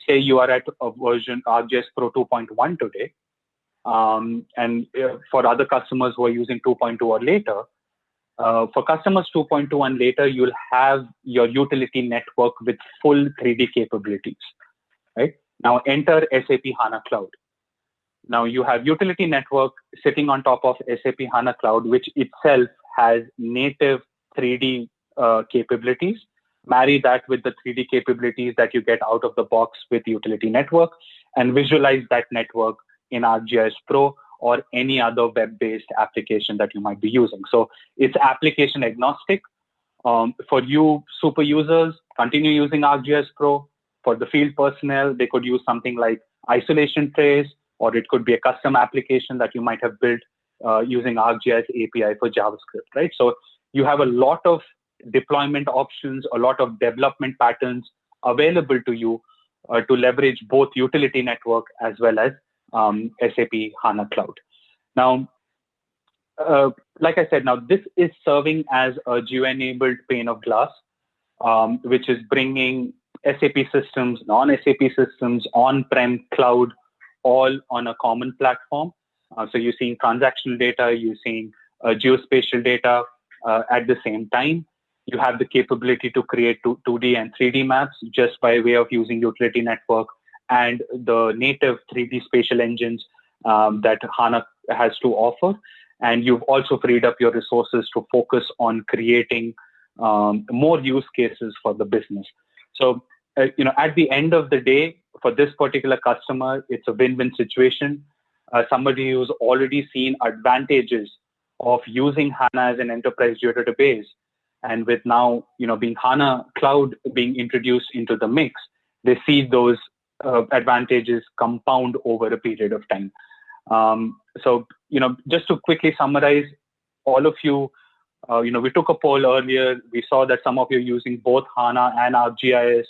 say you are at a version ArcGIS Pro 2.1 today, and for other customers who are using 2.2 or later, for customers 2.2 and later, you'll have your utility network with full 3D capabilities, right? Now enter SAP HANA Cloud. Now you have utility network sitting on top of SAP HANA Cloud, which itself has native 3D capabilities. Marry that with the 3D capabilities that you get out of the box with utility network, and visualize that network in ArcGIS Pro or any other web-based application that you might be using. So it's application agnostic. For you super users, continue using ArcGIS Pro. For the field personnel, they could use something like isolation trace, or it could be a custom application that you might have built using ArcGIS API for JavaScript, right? So you have a lot of deployment options, a lot of development patterns available to you to leverage both utility network as well as SAP HANA Cloud. Now, like I said, now this is serving as a geo-enabled pane of glass, which is bringing SAP systems, non-SAP systems, on-prem, cloud, all on a common platform. So you're seeing transactional data, you're seeing geospatial data at the same time. You have the capability to create 2D and 3D maps just by way of using utility network and the native 3D spatial engines that HANA has to offer. And you've also freed up your resources to focus on creating more use cases for the business. So, at the end of the day, for this particular customer, it's a win-win situation. Somebody who's already seen advantages of using HANA as an enterprise geodatabase, and with now, being HANA Cloud being introduced into the mix, they see those advantages compound over a period of time. So, just to quickly summarize, all of you, we took a poll earlier. We saw that some of you are using both HANA and ArcGIS.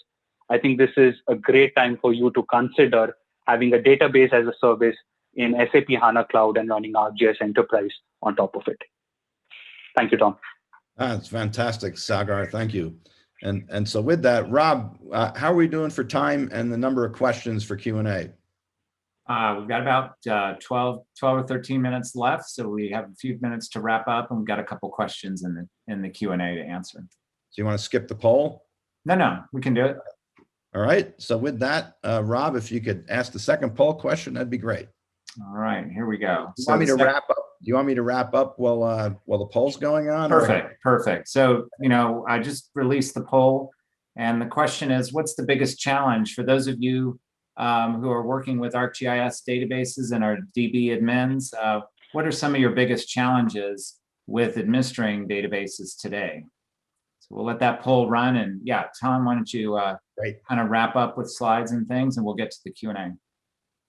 I think this is a great time for you to consider having a database as a service in SAP HANA Cloud and running ArcGIS Enterprise on top of it. Thank you, Tom. That's fantastic, Sagar. Thank you. And so with that, Rob, how are we doing for time and the number of questions for Q&A? We've got about 12 or 13 minutes left, so we have a few minutes to wrap up, and we've got a couple questions in the Q&A to answer. So you want to skip the poll? No, we can do it. All right. So with that, Rob, if you could ask the second poll question, that'd be great. All right, here we go. Do you want me to wrap up? Do you want me to wrap up while the poll's going on? Perfect. So, I just released the poll, and the question is, what's the biggest challenge for those of you who are working with ArcGIS databases and are DB admins? What are some of your biggest challenges with administering databases today? So we'll let that poll run, and yeah, Tom, why don't you kind of wrap up with slides and things, and we'll get to the Q&A.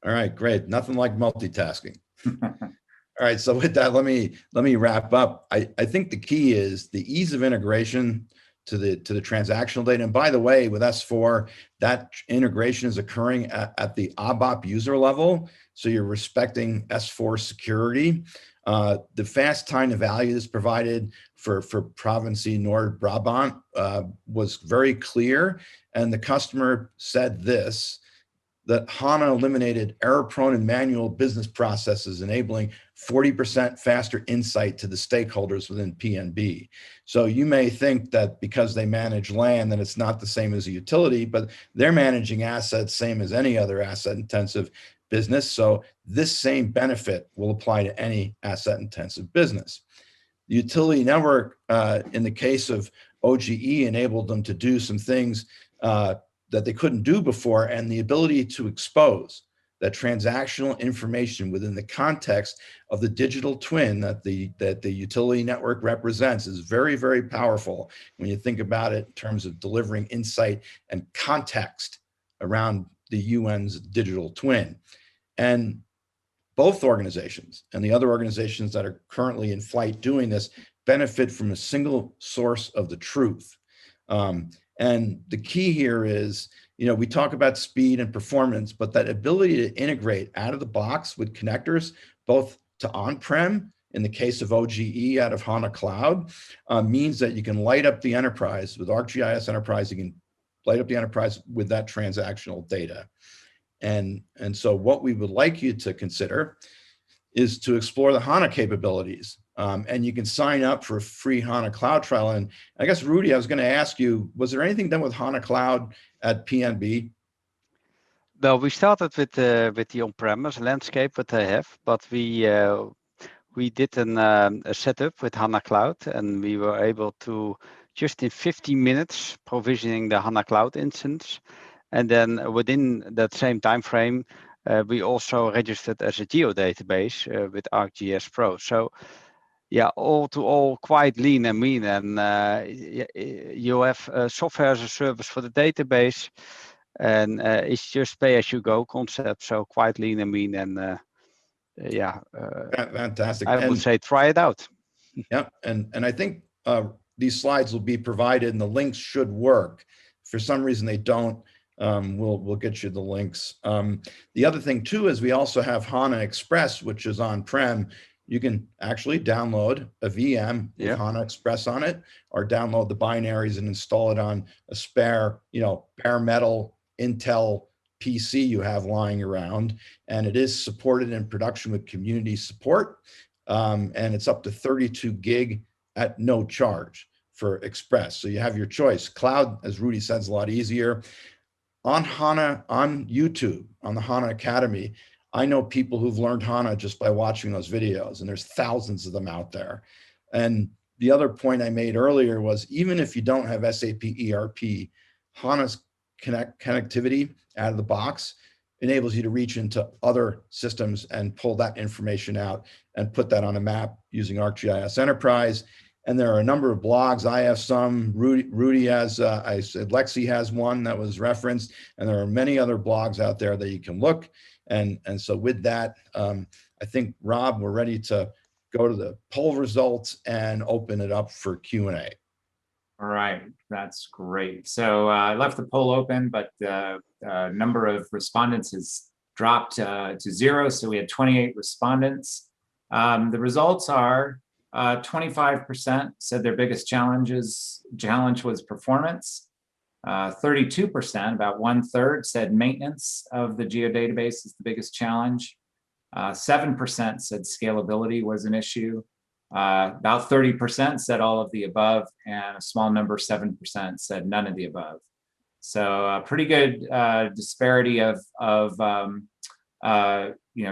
All right, great. Nothing like multitasking. All right, so with that, let me wrap up. I think the key is the ease of integration to the transactional data. And by the way, with S4, that integration is occurring at the ABAP user level. So you're respecting S4 security. The fast time to value that's provided for Province North Brabant was very clear. And the customer said this, that HANA eliminated error-prone and manual business processes, enabling 40% faster insight to the stakeholders within PNB. So you may think that because they manage land, that it's not the same as a utility, but they're managing assets same as any other asset-intensive business. So this same benefit will apply to any asset-intensive business. The utility network, in the case of OGE, enabled them to do some things that they couldn't do before, and the ability to expose that transactional information within the context of the digital twin that the utility network represents is very, very powerful when you think about it in terms of delivering insight and context around the UN's digital twin. And both organizations and the other organizations that are currently in flight doing this benefit from a single source of the truth. And the key here is, we talk about speed and performance, but that ability to integrate out of the box with connectors, both to on-prem, in the case of OGE out of HANA Cloud, means that you can light up the enterprise with ArcGIS Enterprise. You can light up the enterprise with that transactional data. And so what we would like you to consider is to explore the HANA capabilities. And you can sign up for a free HANA Cloud trial. And I guess, Rudy, I was going to ask you, was there anything done with HANA Cloud at PNB? Well, we started with the on-premise landscape that they have, but we did a setup with HANA Cloud, and we were able to, just in 15 minutes, provisioning the HANA Cloud instance. And then within that same time frame, we also registered as a geodatabase with ArcGIS Pro. So yeah, all to all quite lean and mean. And you have software as a service for the database, and it's just pay as you go concept. So quite lean and mean, and yeah, fantastic. I would say try it out. Yeah, and I think these slides will be provided, and the links should work. If for some reason they don't, we'll get you the links. The other thing too is we also have HANA Express, which is on-prem. You can actually download a VM with HANA Express on it, or download the binaries and install it on a spare, bare metal Intel PC you have lying around. And it is supported in production with community support. And it's up to 32 gig at no charge for Express. So you have your choice. Cloud, as Rudy says, a lot easier. On HANA, on YouTube, on the HANA Academy, I know people who've learned HANA just by watching those videos, and there's thousands of them out there. And the other point I made earlier was, even if you don't have SAP ERP, HANA's connectivity out of the box enables you to reach into other systems and pull that information out and put that on a map using ArcGIS Enterprise. And there are a number of blogs. I have some, Rudy has, I said Lexi has one that was referenced, and there are many other blogs out there that you can look. And so with that, I think, Rob, we're ready to go to the poll results and open it up for Q&A. All right, that's great. So I left the poll open, but the number of respondents has dropped to 0. So we had 28 respondents. The results are 25% said their biggest challenge was performance. 32%, about 1/3, said maintenance of the geodatabase is the biggest challenge. 7% said scalability was an issue. About 30% said all of the above, and a small number, 7%, said none of the above. So a pretty good disparity of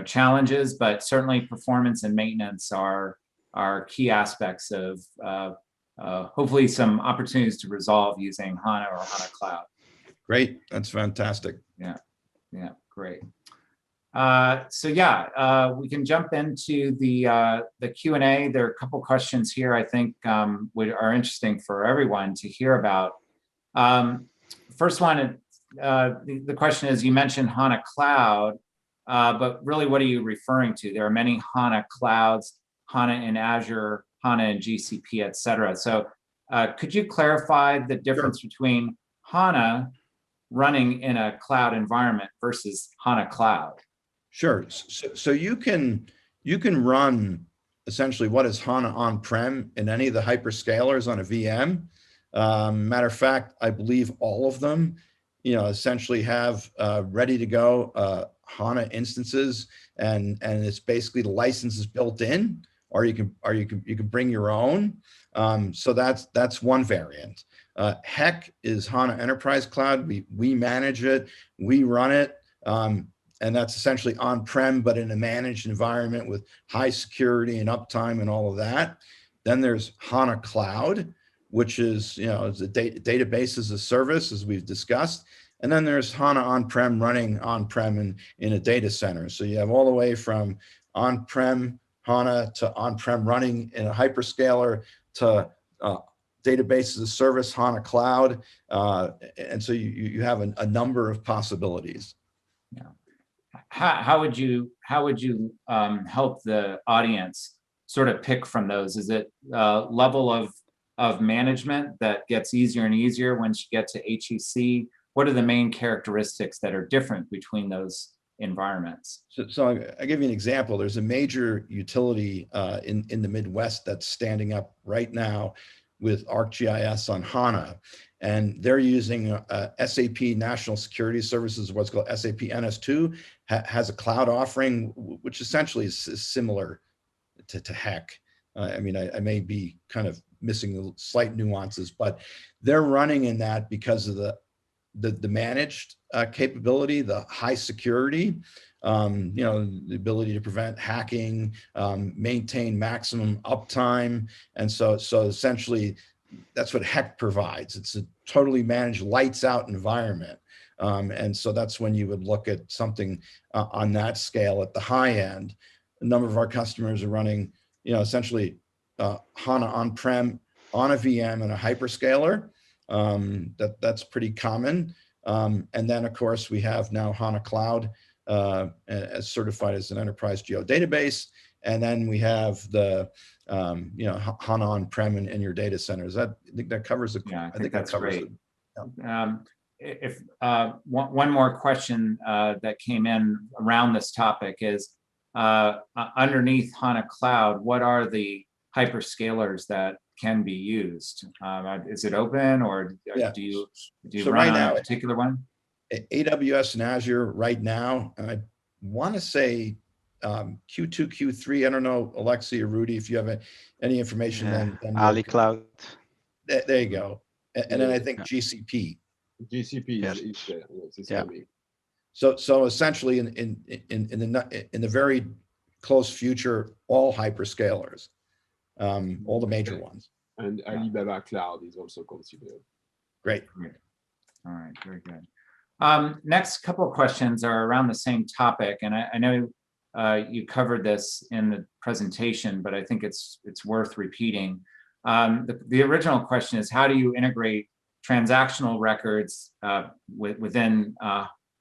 challenges, but certainly performance and maintenance are key aspects of hopefully some opportunities to resolve using HANA or HANA Cloud. Great, that's fantastic. Yeah, great. So we can jump into the Q&A. There are a couple questions here I think are interesting for everyone to hear about. First one, the question is, you mentioned HANA Cloud, but really what are you referring to? There are many HANA clouds, HANA in Azure, HANA in GCP, et cetera. So could you clarify the difference between HANA running in a cloud environment versus HANA Cloud? Sure. So you can run essentially what is HANA on-prem in any of the hyperscalers on a VM. Matter of fact, I believe all of them, essentially have ready to go HANA instances, and it's basically the license is built in, or you can bring your own. So that's one variant. HEC is HANA Enterprise Cloud. We manage it, we run it. And that's essentially on-prem, but in a managed environment with high security and uptime and all of that. Then there's HANA Cloud, which is, is a database as a service, as we've discussed. And then there's HANA on-prem running on-prem in a data center. So you have all the way from on-prem HANA to on-prem running in a hyperscaler to database as a service, HANA Cloud. And so you have a number of possibilities. Yeah. How would you help the audience sort of pick from those? Is it level of management that gets easier and easier once you get to HEC? What are the main characteristics that are different between those environments? So I'll give you an example. There's a major utility in the Midwest that's standing up right now with ArcGIS on HANA, and they're using SAP National Security Services, what's called SAP NS2, has a cloud offering, which essentially is similar to HEC. I mean, I may be kind of missing the slight nuances, but they're running in that because of the managed capability, the high security, the ability to prevent hacking, maintain maximum uptime. And so essentially that's what HEC provides. It's a totally managed lights out environment. And so that's when you would look at something on that scale at the high end. A number of our customers are running, essentially HANA on-prem on a VM and a hyperscaler. That's pretty common. And then of course we have now HANA Cloud as certified as an enterprise geodatabase. And then we have the HANA on-prem in your data centers. I think that covers it. Yeah, I think that's great. If one more question that came in around this topic is underneath HANA Cloud, what are the hyperscalers that can be used? Is it open, or do you run right on now, a particular one? AWS and Azure right now, and I want to say Q2, Q3. I don't know, Alexi or Rudy, if you have any information. Then Ali Cloud. There you go. And then I think GCP. GCP Yes. is coming. So essentially, in the very close future, all hyperscalers, all the major ones. And Alibaba Cloud is also considered. Great. All right, very good. Next couple of questions are around the same topic, and I know you covered this in the presentation, but I think it's worth repeating. The original question is, how do you integrate transactional records within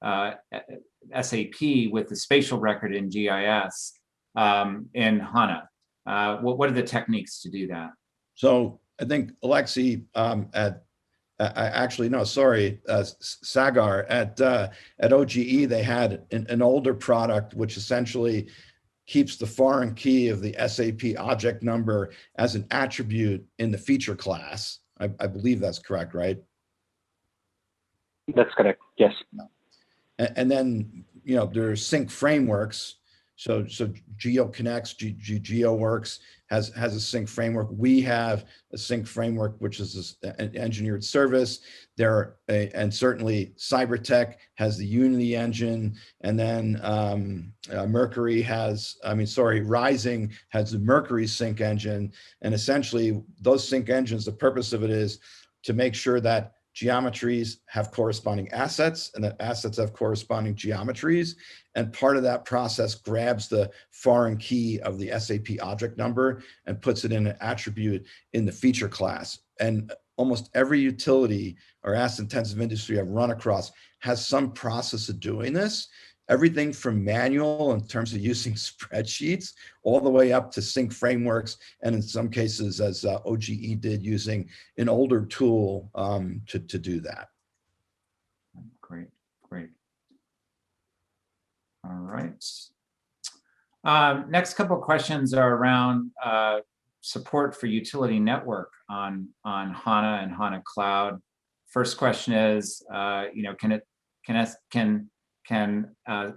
SAP with the spatial record in GIS in HANA? What are the techniques to do that? So I think Alexi Sagar at OGE, they had an older product which essentially keeps the foreign key of the SAP object number as an attribute in the feature class. I believe that's correct, right? That's correct, yes. And then, there are sync frameworks. So GeoConnects, GeoWorks has a sync framework. We have a sync framework, which is an engineered service. And certainly Cybertech has the Unity engine. And then Rising has the Mercury sync engine. And essentially those sync engines, the purpose of it is to make sure that geometries have corresponding assets and that assets have corresponding geometries. And part of that process grabs the foreign key of the SAP object number and puts it in an attribute in the feature class. And almost every utility or asset intensive industry I've run across has some process of doing this. Everything from manual in terms of using spreadsheets all the way up to sync frameworks, and in some cases, as OGE did, using an older tool to do that. Great. All right. Next couple of questions are around support for utility network on HANA and HANA Cloud. First question is, can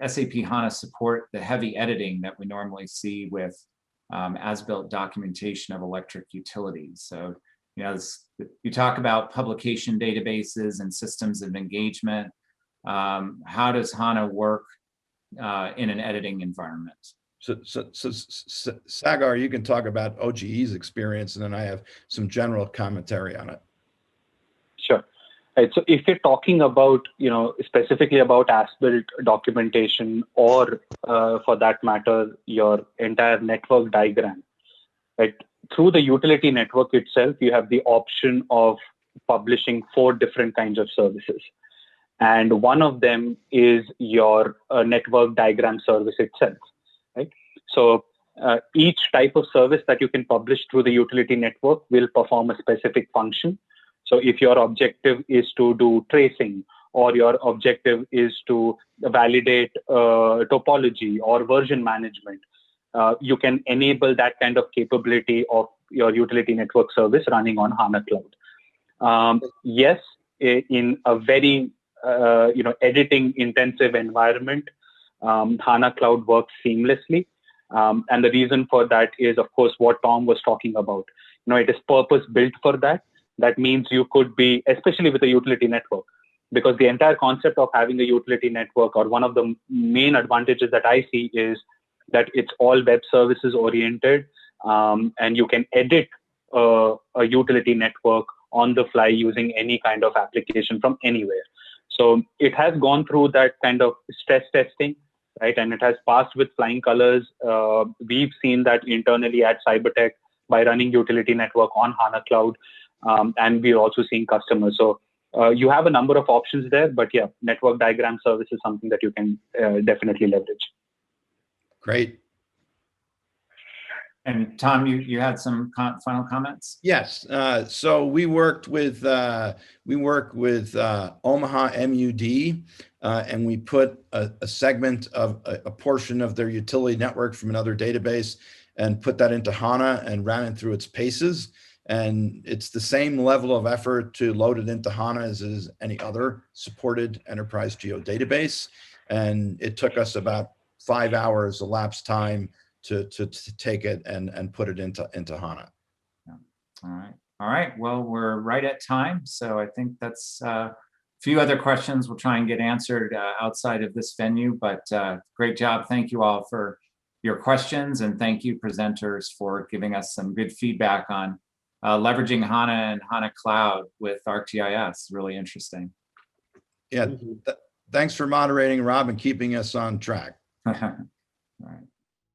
SAP HANA support the heavy editing that we normally see with as-built documentation of electric utilities? So, you talk about publication databases and systems of engagement. How does HANA work in an editing environment? So Sagar, you can talk about OGE's experience, and then I have some general commentary on it. Sure. Right. So if you're talking about, specifically about as-built documentation, or for that matter, your entire network diagram, right? through the utility network itself, you have the option of publishing 4 different kinds of services. And one of them is your network diagram service itself, right? So each type of service that you can publish through the utility network will perform a specific function. So if your objective is to do tracing, or your objective is to validate topology or version management, you can enable that kind of capability of your utility network service running on HANA Cloud. Yes, in a very editing intensive environment, HANA Cloud works seamlessly. And the reason for that is, of course, what Tom was talking about. It is purpose built for that. That means you could be, especially with a utility network, because the entire concept of having a utility network, or one of the main advantages that I see, is that it's all web services oriented, and you can edit a utility network on the fly using any kind of application from anywhere. So it has gone through that kind of stress testing, right? And it has passed with flying colors. We've seen that internally at Cybertech by running utility network on HANA Cloud, and we're also seeing customers. So you have a number of options there, but yeah, network diagram service is something that you can definitely leverage. Great. And Tom, you had some final comments? Yes. So we work with Omaha MUD, and we put a segment of a portion of their utility network from another database and put that into HANA and ran it through its paces. And it's the same level of effort to load it into HANA as is any other supported enterprise geodatabase. And it took us about 5 hours elapsed time to take it and put it into HANA. Yeah. All right. Well, we're right at time. So I think that's a few other questions we'll try and get answered outside of this venue, but great job. Thank you all for your questions, and thank you presenters for giving us some good feedback on leveraging HANA and HANA Cloud with ArcGIS. Really interesting. Yeah, thanks for moderating, Rob, and keeping us on track.